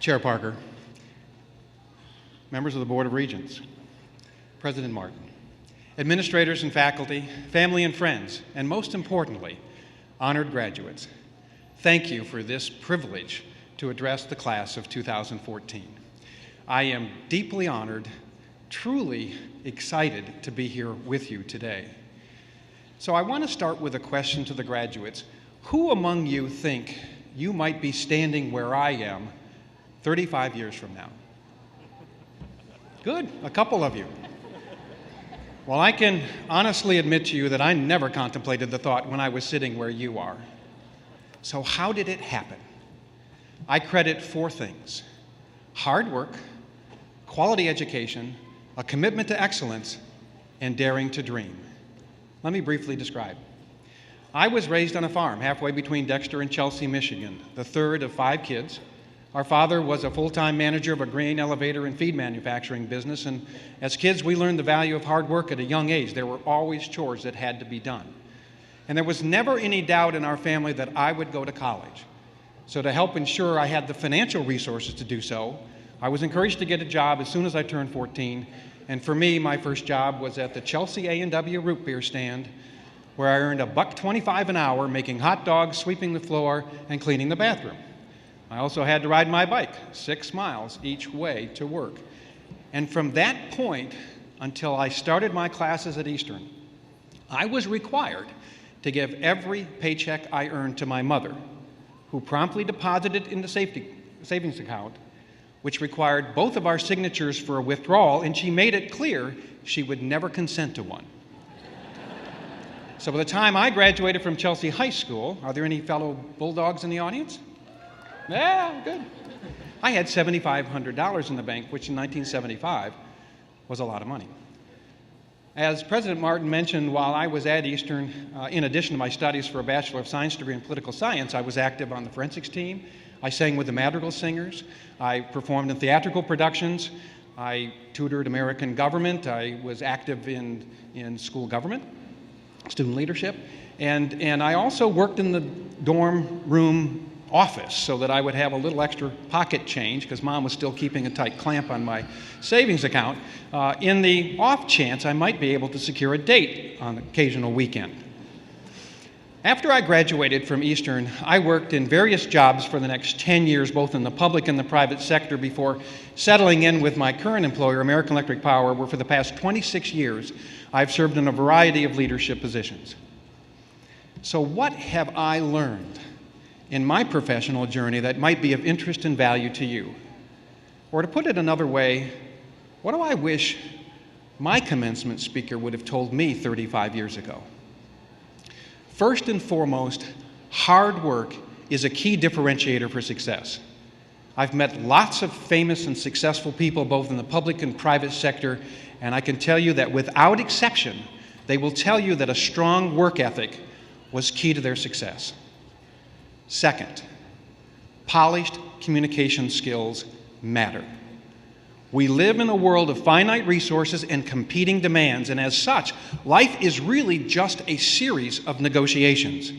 Chair Parker, members of the Board of Regents, President Martin, administrators and faculty, family and friends, and most importantly, honored graduates, thank you for this privilege to address the class of 2014. I am deeply honored, truly excited to be here with you today. So I want to start with a question to the graduates. Who among you think you might be standing where I am 35 years from now? Good, a couple of you. Well, I can honestly admit to you that I never contemplated the thought when I was sitting where you are. So how did it happen? I credit 4 things: hard work, quality education, a commitment to excellence, and daring to dream. Let me briefly describe. I was raised on a farm halfway between Dexter and Chelsea, Michigan, the third of 5 kids. Our father was a full-time manager of a grain elevator and feed manufacturing business, and as kids we learned the value of hard work at a young age. There were always chores that had to be done. And there was never any doubt in our family that I would go to college. So to help ensure I had the financial resources to do so, I was encouraged to get a job as soon as I turned 14. And for me, my first job was at the Chelsea A&W root beer stand, where I earned $1.25 an hour making hot dogs, sweeping the floor, and cleaning the bathroom. I also had to ride my bike 6 miles each way to work. And from that point until I started my classes at Eastern, I was required to give every paycheck I earned to my mother, who promptly deposited in the savings account, which required both of our signatures for a withdrawal, and she made it clear she would never consent to one. So by the time I graduated from Chelsea High School, are there any fellow Bulldogs in the audience? Yeah, good. I had $7,500 in the bank, which in 1975 was a lot of money. As President Martin mentioned, while I was at Eastern, in addition to my studies for a Bachelor of Science degree in political science, I was active on the forensics team. I sang with the Madrigal Singers. I performed in theatrical productions. I tutored American government. I was active in school government, student leadership. And I also worked in the dorm room office so that I would have a little extra pocket change, because Mom was still keeping a tight clamp on my savings account, in the off chance I might be able to secure a date on an occasional weekend. After I graduated from Eastern, I worked in various jobs for the next 10 years, both in the public and the private sector, before settling in with my current employer, American Electric Power, where for the past 26 years I've served in a variety of leadership positions. So what have I learned in my professional journey that might be of interest and value to you? Or to put it another way, what do I wish my commencement speaker would have told me 35 years ago? First and foremost, hard work is a key differentiator for success. I've met lots of famous and successful people both in the public and private sector, and I can tell you that without exception, they will tell you that a strong work ethic was key to their success. Second, polished communication skills matter. We live in a world of finite resources and competing demands, and as such, life is really just a series of negotiations.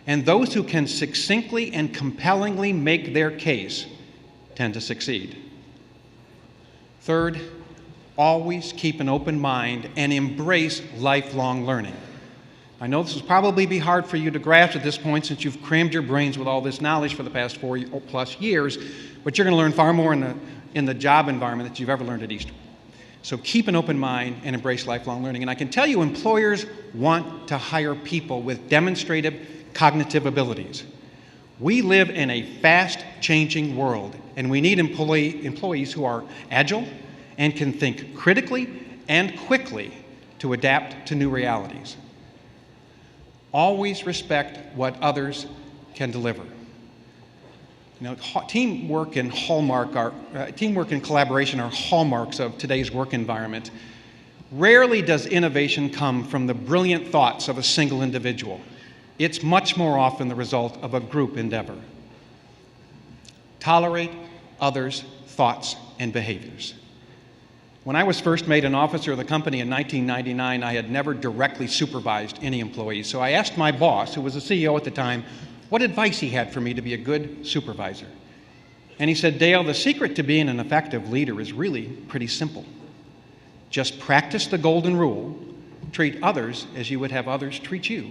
And those who can succinctly and compellingly make their case tend to succeed. Third, always keep an open mind and embrace lifelong learning. I know this will probably be hard for you to grasp at this point since you've crammed your brains with all this knowledge for the past 4+ years, but you're going to learn far more in the job environment that you've ever learned at Eastern. So keep an open mind and embrace lifelong learning. And I can tell you, employers want to hire people with demonstrative cognitive abilities. We live in a fast-changing world, and we need employees who are agile and can think critically and quickly to adapt to new realities. Always respect what others can deliver. You know, teamwork and collaboration are hallmarks of today's work environment. Rarely does innovation come from the brilliant thoughts of a single individual. It's much more often the result of a group endeavor. Tolerate others' thoughts and behaviors. When I was first made an officer of the company in 1999, I had never directly supervised any employees. So I asked my boss, who was the CEO at the time, what advice he had for me to be a good supervisor. And he said, Dale, the secret to being an effective leader is really pretty simple. Just practice the golden rule, treat others as you would have others treat you.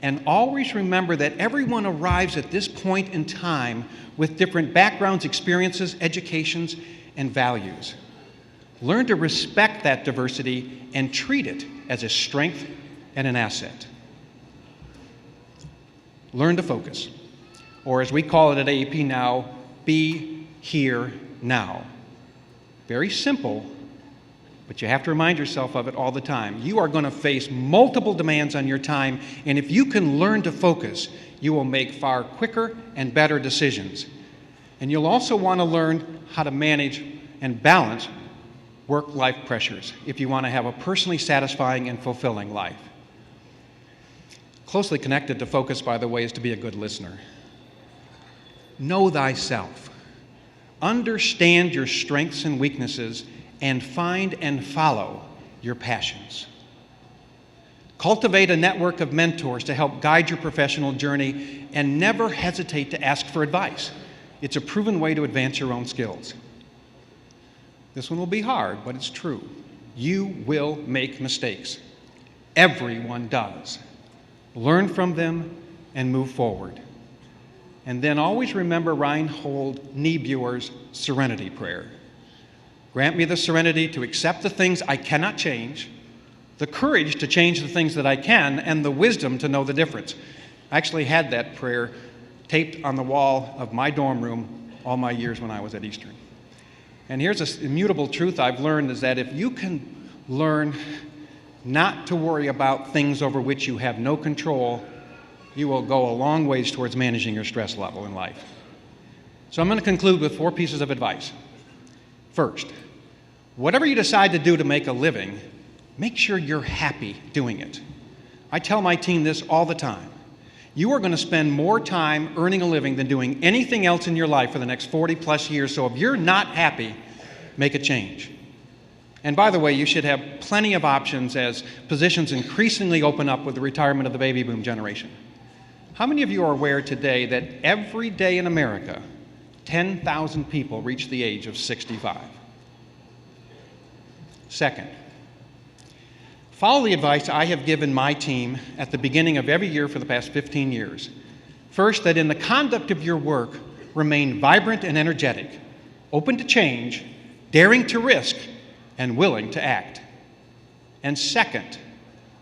And always remember that everyone arrives at this point in time with different backgrounds, experiences, educations, and values. Learn to respect that diversity and treat it as a strength and an asset. Learn to focus, or as we call it at AEP now, be here now. Very simple, but you have to remind yourself of it all the time. You are going to face multiple demands on your time, and if you can learn to focus, you will make far quicker and better decisions. And you'll also want to learn how to manage and balance work-life pressures if you want to have a personally satisfying and fulfilling life. Closely connected to focus, by the way, is to be a good listener. Know thyself. Understand your strengths and weaknesses, and find and follow your passions. Cultivate a network of mentors to help guide your professional journey, and never hesitate to ask for advice. It's a proven way to advance your own skills. This one will be hard, but it's true. You will make mistakes. Everyone does. Learn from them and move forward. And then always remember Reinhold Niebuhr's Serenity Prayer. Grant me the serenity to accept the things I cannot change, the courage to change the things that I can, and the wisdom to know the difference. I actually had that prayer taped on the wall of my dorm room all my years when I was at Eastern. And here's an immutable truth I've learned, is that if you can learn not to worry about things over which you have no control, you will go a long ways towards managing your stress level in life. So I'm going to conclude with 4 pieces of advice. First, whatever you decide to do to make a living, make sure you're happy doing it. I tell my team this all the time. You are going to spend more time earning a living than doing anything else in your life for the next 40 plus years, so if you're not happy, make a change. And by the way, you should have plenty of options as positions increasingly open up with the retirement of the baby boom generation. How many of you are aware today that every day in America, 10,000 people reach the age of 65? Second, follow the advice I have given my team at the beginning of every year for the past 15 years. First, that in the conduct of your work, remain vibrant and energetic, open to change, daring to risk, and willing to act. And second,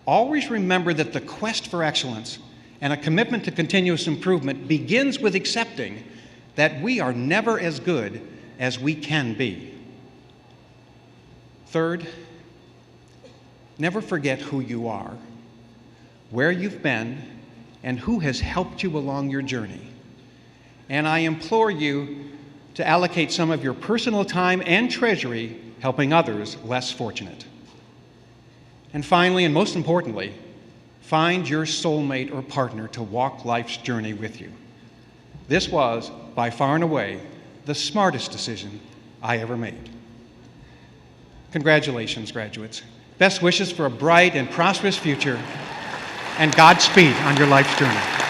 always remember that the quest for excellence and a commitment to continuous improvement begins with accepting that we are never as good as we can be. Third, never forget who you are, where you've been, and who has helped you along your journey. And I implore you to allocate some of your personal time and treasury helping others less fortunate. And finally, and most importantly, find your soulmate or partner to walk life's journey with you. This was, by far and away, the smartest decision I ever made. Congratulations, graduates. Best wishes for a bright and prosperous future, and Godspeed on your life's journey.